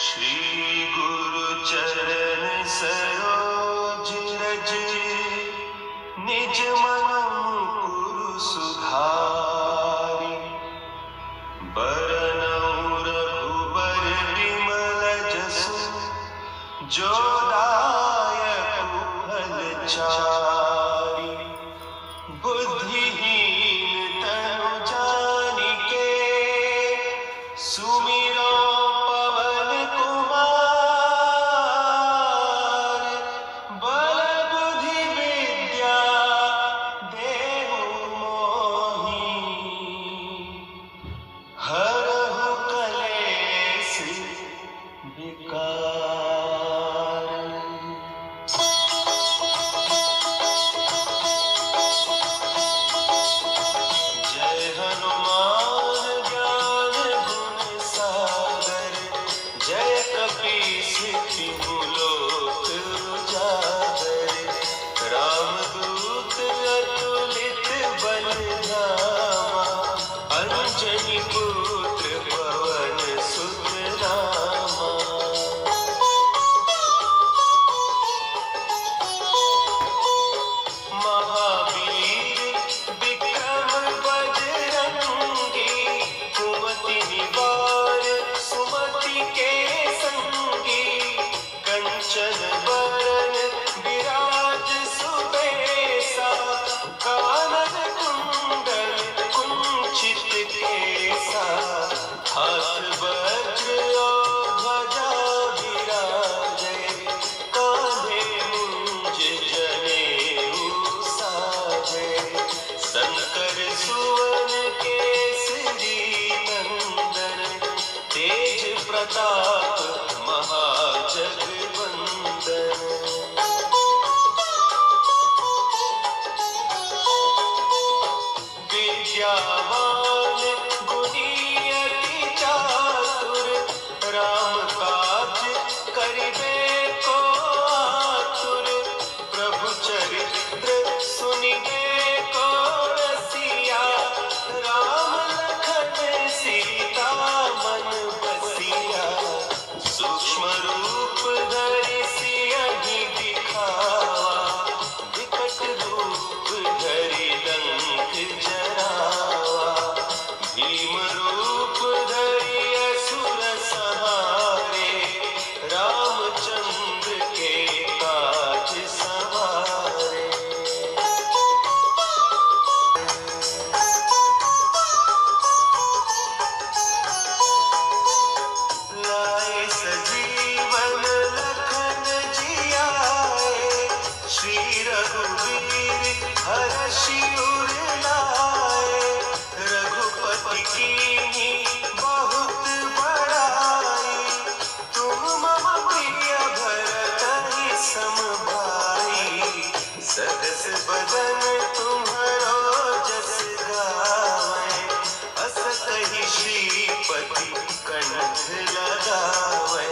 श्री गुरु चरण सरोज रज निज मन मुकुर सुधारि बरनउँ रघुबर विमल जसु जो दायक फल चारि बुद्धिहीन तनु जानिके सुमिरो पवन कुमार बल बुद्धि विद्या देहु मोहि हरहु कलेश विकार। जय हनुमान ज्ञान गुण सागर जय कपीस तिहु लोक उजागर रामदूत अतुलित बल धामा अंजनी पुत्र पवन सुत नामा। महावीर विक्रम बजरंगी कुमति निवार सुमति के संगी कंचन बरन विराज सुबेसा कानन कुंडल कुंचित केसा हाथ वज्र और ध्वजा विराजे कांधे मुंज जनेऊ साजे शंकर सुवन केसरी नंदन तेज प्रताप महाजगवंदन। विद्यावान गुणी अति चातुर राम काज करिबे को आतुर प्रभु चरित्र सुनिबे को रसिया राम लखन सीता मन बसिया सूक्ष्म रूप धरि सियहि दिखावा विकट रूप धरि लंक जरावा भीम रूप धरि असुर संहारे रामचंद्र के काज सवारे। लाए सजीवन लखन जियाए श्री रघुवीर हरषि उर लाए रघुपति कीन्ही बहुत बड़ाई तुम मम प्रिय भरत सम भाई सहस बदन तुम्हरो जस गावै अस कहि श्रीपति कंठ लगावै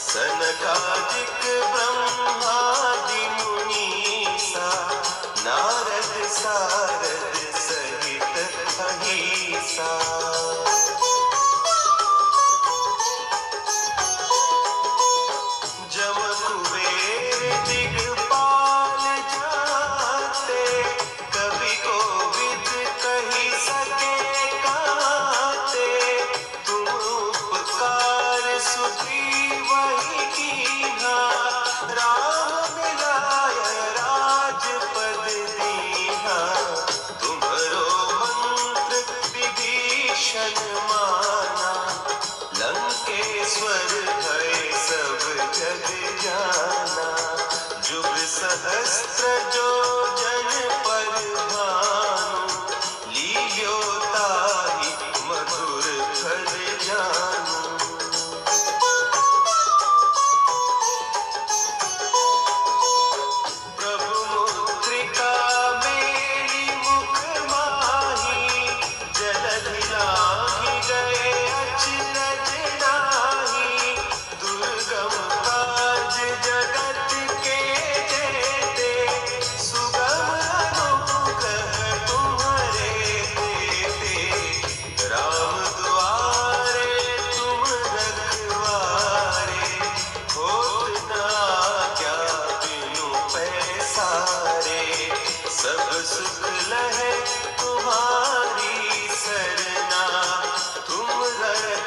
सनकादिक ब्रह्मादि मुनीसा नारद सारद सहित अहिसा। जम कुबेर दिगपाल जाते कवि कोविद कहि सके काते तुम उपकार सुग्रीवहि कीन्हा राम मिलाय राजपद दीन्हा तुम्हरो मंत्र विभीषण माना लंकेश्वर भय सब जग जाना जुग सहस्त्र जो जन पर भानु लील्यो ताहि मधुर फल जानू। प्रभु मुद्रिका मेरी मुख माही जलधि लांघि गए अचरज नाही दुर्गम काज जगत के जेते सुगम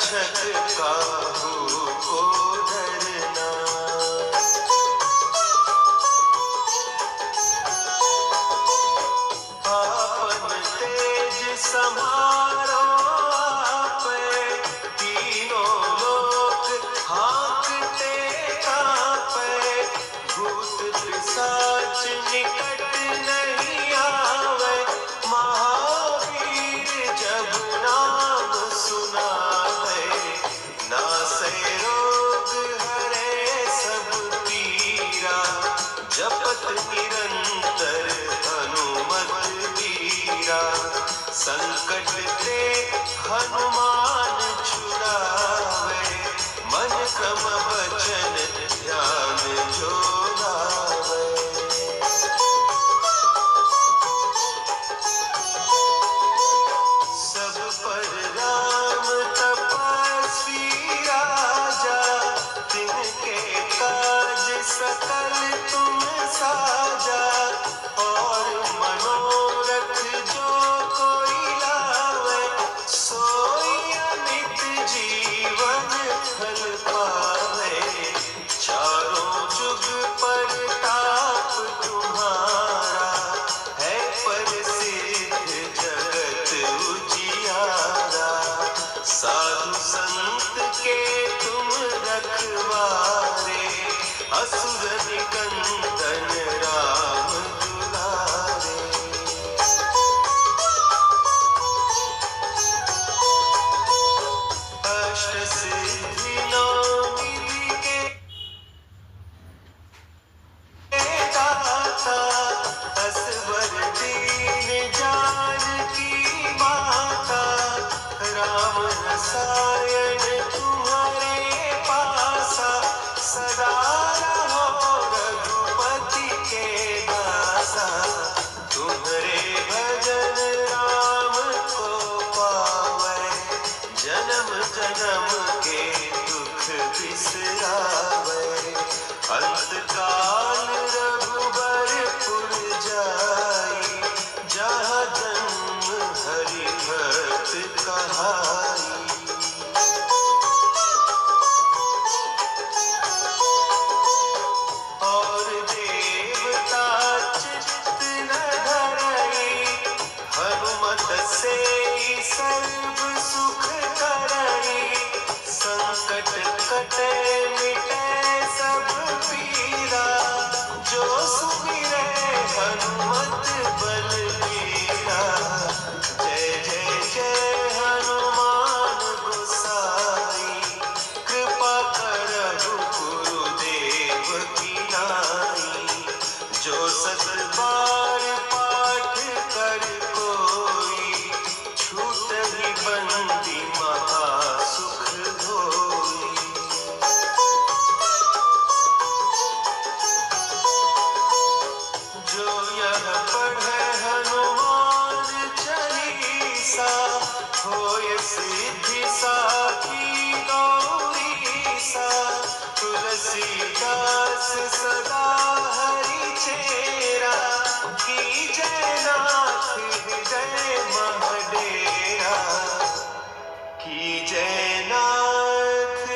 रक्षक काहू को डरना। आपन तेज समारो आपे, तीनों लोक हाँकते कांपे। भूत पिशाच निकट नहीं आवे, महावीर जब नाम सुनावे। नासे रोग हरे सब पीरा, जपत निरंतर हनुमत वीरा। संकट ते हनुमान छुड़ावे, मन क्रम वचन ध्यान जो लावे। सब पर राम तपस्वी राजा, तिनके काज सकल तुम साजा। और मनोरथ जो कोई लावे, सोई अमित जीवन फल पावे। चारों जुग परताप तुम्हारा, है प्रसिद्ध जगत उजियारा। साधु संत के तुम रखवारे, असुर निकंदन राम दुलारे। अष्ट सिद्धि नौ निधि के दाता, असवर दीन जानकी माता। राम रसायन तुम्हारे पासा, सदा रहो रघुपति के दासा। तुम्हारे भजन राम को पावै, जन्म जन्म के दुख बिसरावै। अंत काल रघुबरपुर जाई, जहाँ जन्म हरि भक्त कहाई। और देवता चित्त न धरई, हनुमत से सर्व सुख करई। संकट कटे मिटे सब पीरा, जो सुमिरै हनुमत बलबीरा। जय जय जय हनुमान गोसाई, कृपा करहु गुरुदेव की नाई। जो सत बार पाठ कर कोई, छूटहि बंदी महा सुख होई। जो यह पढ़े हनुमान चालीसा, होय सिद्धि साखी गौरीसा। तुलसीदास सदा हरि चेरा, की जयनाथ हृदय महडेरा। की जयनाथ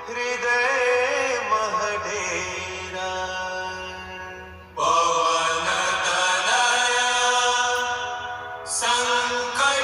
हृदय महडेरा। पवन तनया संकट